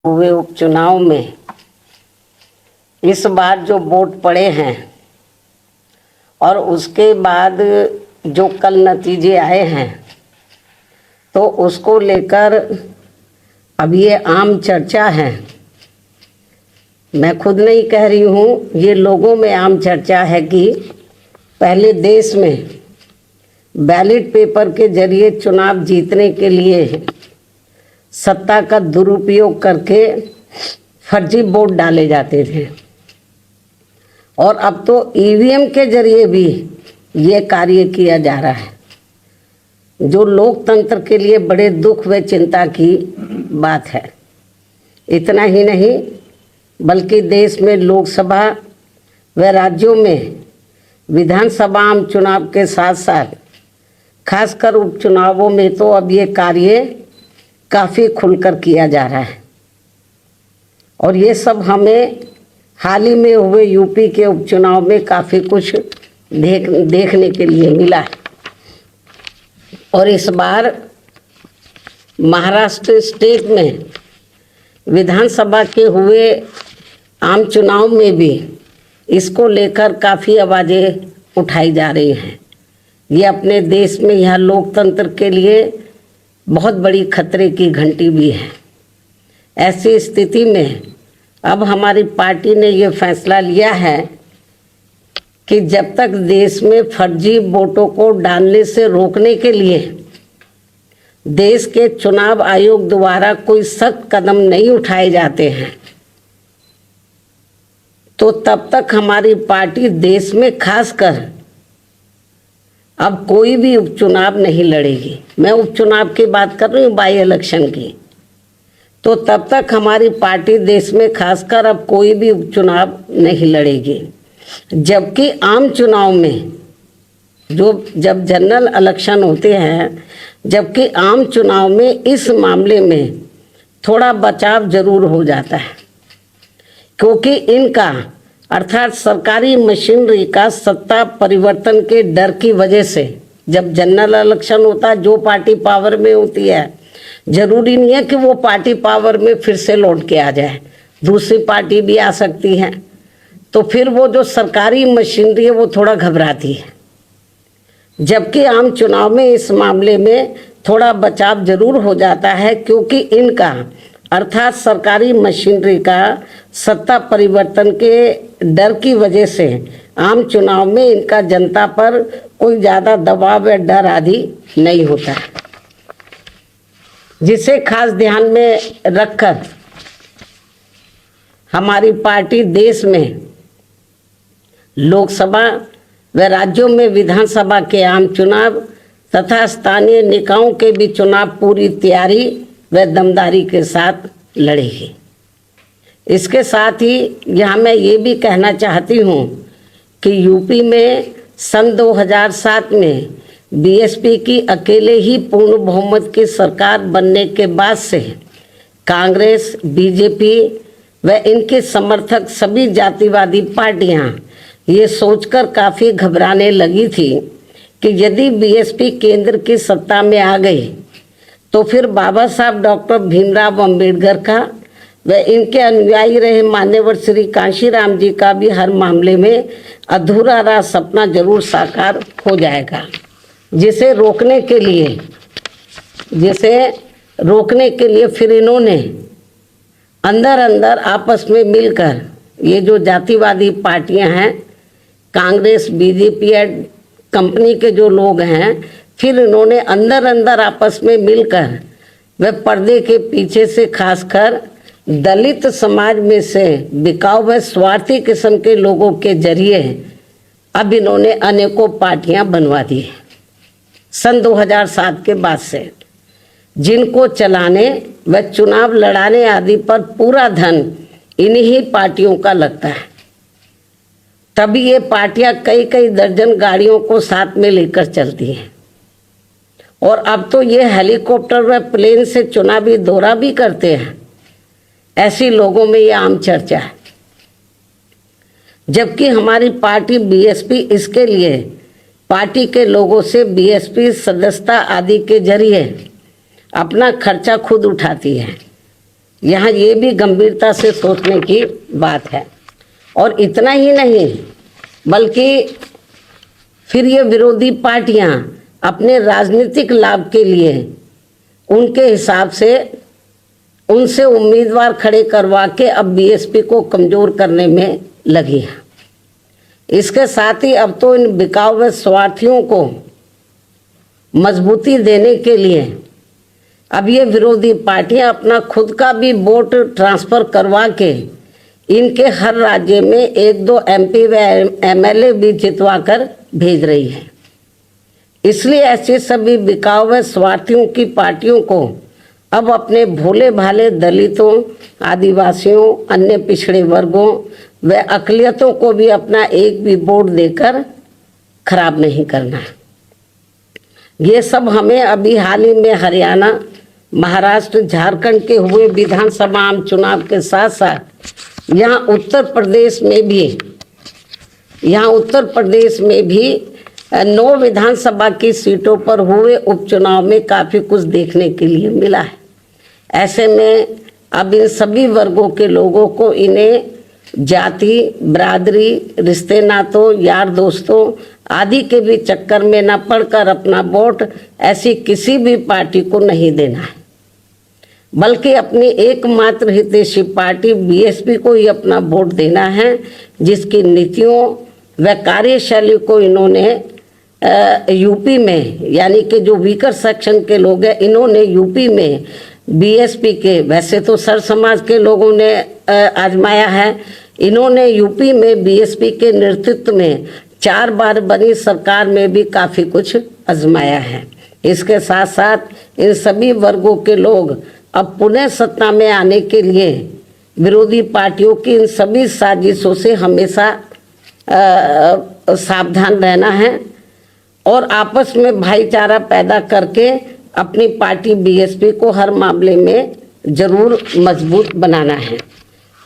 हुए उपचुनाव में इस बार जो वोट पड़े हैं और उसके बाद जो कल नतीजे आए हैं तो उसको लेकर अब ये आम चर्चा है। मैं खुद नहीं कह रही हूँ, ये लोगों में आम चर्चा है कि पहले देश में बैलेट पेपर के जरिए चुनाव जीतने के लिए सत्ता का दुरुपयोग करके फर्जी वोट डाले जाते थे और अब तो ईवीएम के जरिए भी ये कार्य किया जा रहा है, जो लोकतंत्र के लिए बड़े दुख व चिंता की बात है। इतना ही नहीं बल्कि देश में लोकसभा व राज्यों में विधानसभा आम चुनाव के साथ साथ खासकर उपचुनावों में तो अब ये कार्य काफ़ी खुलकर किया जा रहा है। और ये सब हमें हाल ही में हुए यूपी के उपचुनाव में काफ़ी कुछ देखने के लिए मिला है। और इस बार महाराष्ट्र स्टेट में विधानसभा के हुए आम चुनाव में भी इसको लेकर काफ़ी आवाज़ें उठाई जा रही हैं। ये अपने देश में यह लोकतंत्र के लिए बहुत बड़ी खतरे की घंटी भी है। ऐसी स्थिति में अब हमारी पार्टी ने ये फैसला लिया है कि जब तक देश में फर्जी वोटों को डालने से रोकने के लिए देश के चुनाव आयोग द्वारा कोई सख्त कदम नहीं उठाए जाते हैं तो तब तक हमारी पार्टी देश में खासकर अब कोई भी उपचुनाव नहीं लड़ेगी। मैं उपचुनाव की बात कर रही हूँ, बाई इलेक्शन की। तो तब तक हमारी पार्टी देश में खासकर अब कोई भी उपचुनाव नहीं लड़ेगी। जबकि आम चुनाव में जब जनरल इलेक्शन होते हैं, जबकि आम चुनाव में इस मामले में थोड़ा बचाव जरूर हो जाता है, क्योंकि इनका अर्थात सरकारी मशीनरी का सत्ता परिवर्तन के डर की वजह से जब जनरल इलेक्शन होता है, जो पार्टी पावर में होती है जरूरी नहीं है कि वो पार्टी पावर में फिर से लौट के आ जाए, दूसरी पार्टी भी आ सकती है। तो फिर वो जो सरकारी मशीनरी है वो थोड़ा घबराती है। जबकि आम चुनाव में इस मामले में थोड़ा बचाव जरूर हो जाता है, क्योंकि इनका अर्थात सरकारी मशीनरी का सत्ता परिवर्तन के डर की वजह से आम चुनाव में इनका जनता पर कोई ज़्यादा दबाव या डर आदि नहीं होता है, जिसे खास ध्यान में रखकर हमारी पार्टी देश में लोकसभा व राज्यों में विधानसभा के आम चुनाव तथा स्थानीय निकायों के भी चुनाव पूरी तैयारी व दमदारी के साथ लड़ेगी। इसके साथ ही यहाँ मैं ये भी कहना चाहती हूँ कि यूपी में सन 2007 में बीएसपी की अकेले ही पूर्ण बहुमत की सरकार बनने के बाद से कांग्रेस, बीजेपी व इनके समर्थक सभी जातिवादी पार्टियां ये सोचकर काफ़ी घबराने लगी थी कि यदि बीएसपी केंद्र की सत्ता में आ गई तो फिर बाबा साहब डॉक्टर भीमराव अंबेडकर का व इनके अनुयायी रहे मान्यवर श्री कांशीराम जी का भी हर मामले में अधूरा रहा सपना जरूर साकार हो जाएगा। जिसे रोकने के लिए फिर इन्होंने अंदर अंदर आपस में मिलकर ये जो जातिवादी पार्टियां हैं, कांग्रेस, बीजेपी या कंपनी के जो लोग हैं, फिर इन्होंने अंदर अंदर आपस में मिलकर वे पर्दे के पीछे से खासकर दलित समाज में से बिकाऊ व स्वार्थी किस्म के लोगों के जरिए अब इन्होंने अनेकों पार्टियां बनवा दी है सन 2007 के बाद से, जिनको चलाने व चुनाव लड़ाने आदि पर पूरा धन इन्हीं पार्टियों का लगता है। तभी ये पार्टियां कई कई दर्जन गाड़ियों को साथ में लेकर चलती हैं और अब तो ये हेलीकॉप्टर व प्लेन से चुनावी दौरा भी करते हैं। ऐसी लोगों में ये आम चर्चा है। जबकि हमारी पार्टी बीएसपी इसके लिए पार्टी के लोगों से बीएसपी सदस्यता आदि के जरिए अपना खर्चा खुद उठाती है यहाँ ये भी गंभीरता से सोचने की बात है। और इतना ही नहीं, बल्कि फिर ये विरोधी पार्टियां अपने राजनीतिक लाभ के लिए उनके हिसाब से उनसे उम्मीदवार खड़े करवा के अब बीएसपी को कमज़ोर करने में लगी हैं। इसके साथ ही अब तो इन बिकाऊ व स्वार्थियों को मजबूती देने के लिए अब ये विरोधी पार्टियां अपना खुद का भी वोट ट्रांसफ़र करवा के इनके हर राज्य में 1-2 MP व MLA भी जितवा कर भेज रही है। इसलिए ऐसे सभी बिकाऊ व स्वार्थियों की पार्टियों को अब अपने भोले भाले दलितों, आदिवासियों, अन्य पिछड़े वर्गों व अक़लियतों को भी अपना एक भी वोट देकर खराब नहीं करना है। ये सब हमें अभी हाल ही में हरियाणा, महाराष्ट्र, झारखंड के हुए विधानसभा आम चुनाव के साथ साथ यहाँ उत्तर प्रदेश में भी 9 विधानसभा की सीटों पर हुए उपचुनाव में काफ़ी कुछ देखने के लिए मिला है। ऐसे में अब इन सभी वर्गों के लोगों को इन्हें जाति, बिरादरी, रिश्ते नातों, यार दोस्तों आदि के भी चक्कर में न पड़कर अपना वोट ऐसी किसी भी पार्टी को नहीं देना है, बल्कि अपनी एकमात्र हितैषी पार्टी बीएसपी को ही अपना वोट देना है, जिसकी नीतियों व कार्यशैली को इन्होंने यूपी में, यानी कि जो वीकर सेक्शन के लोग हैं, इन्होंने यूपी में बीएसपी के, वैसे तो सर समाज के लोगों ने आजमाया है, इन्होंने यूपी में बीएसपी के नेतृत्व में 4 बार बनी सरकार में भी काफ़ी कुछ आजमाया है। इसके साथ साथ इन सभी वर्गों के लोग अब पुनः सत्ता में आने के लिए विरोधी पार्टियों की इन सभी साजिशों से हमेशा सावधान रहना है और आपस में भाईचारा पैदा करके अपनी पार्टी बीएसपी को हर मामले में जरूर मजबूत बनाना है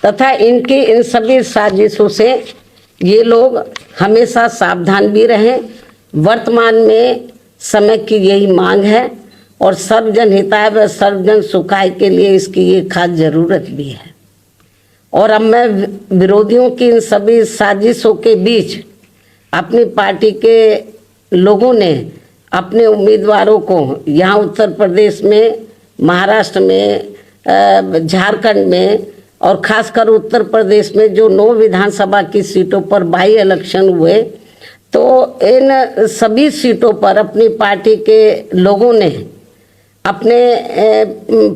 तथा इनकी इन सभी साजिशों से ये लोग हमेशा सावधान भी रहें। वर्तमान में समय की यही मांग है और सर्वजन हिताय व सर्वजन सुखाय के लिए इसकी ये खास ज़रूरत भी है। और अब मैं विरोधियों की इन सभी साजिशों के बीच अपनी पार्टी के लोगों ने अपने उम्मीदवारों को यहाँ उत्तर प्रदेश में, महाराष्ट्र में, झारखंड में और ख़ासकर उत्तर प्रदेश में जो 9 विधानसभा की सीटों पर बाई इलेक्शन हुए, तो इन सभी सीटों पर अपनी पार्टी के लोगों ने अपने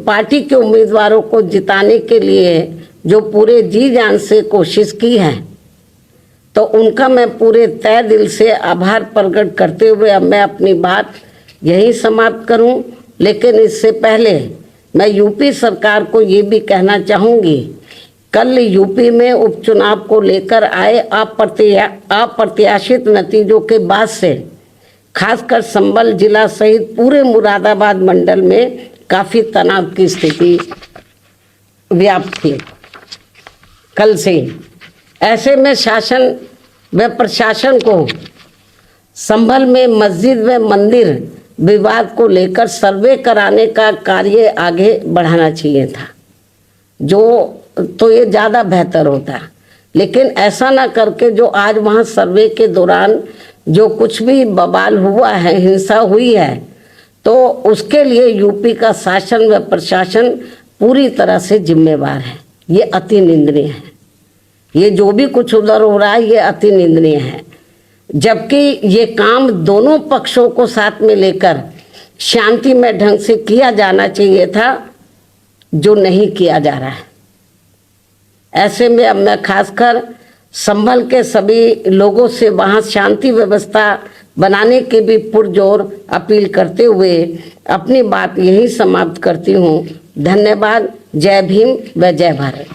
पार्टी के उम्मीदवारों को जिताने के लिए जो पूरे जी जान से कोशिश की है, तो उनका मैं पूरे तय दिल से आभार प्रकट करते हुए अब मैं अपनी बात यही समाप्त करूं। लेकिन इससे पहले मैं यूपी सरकार को ये भी कहना चाहूँगी, कल यूपी में उपचुनाव को लेकर आए अप्रत्याशित नतीजों के बाद से खासकर संभल जिला सहित पूरे मुरादाबाद मंडल में काफ़ी तनाव की स्थिति व्याप्त थी कल से। ऐसे में शासन व प्रशासन को संभल में मस्जिद व मंदिर विवाद को लेकर सर्वे कराने का कार्य आगे बढ़ाना चाहिए था, जो तो ये ज़्यादा बेहतर होता। लेकिन ऐसा ना करके जो आज वहाँ सर्वे के दौरान जो कुछ भी बवाल हुआ है, हिंसा हुई है, तो उसके लिए यूपी का शासन व प्रशासन पूरी तरह से जिम्मेवार है। ये अति निंदनीय है। ये जो भी कुछ उधर हो रहा है ये अति निंदनीय है, जबकि ये काम दोनों पक्षों को साथ में लेकर शांतिमय ढंग से किया जाना चाहिए था, जो नहीं किया जा रहा है। ऐसे में अब मैं खासकर संभल के सभी लोगों से वहाँ शांति व्यवस्था बनाने की भी पुरजोर अपील करते हुए अपनी बात यही समाप्त करती हूँ। धन्यवाद। जय भीम व जय भारत।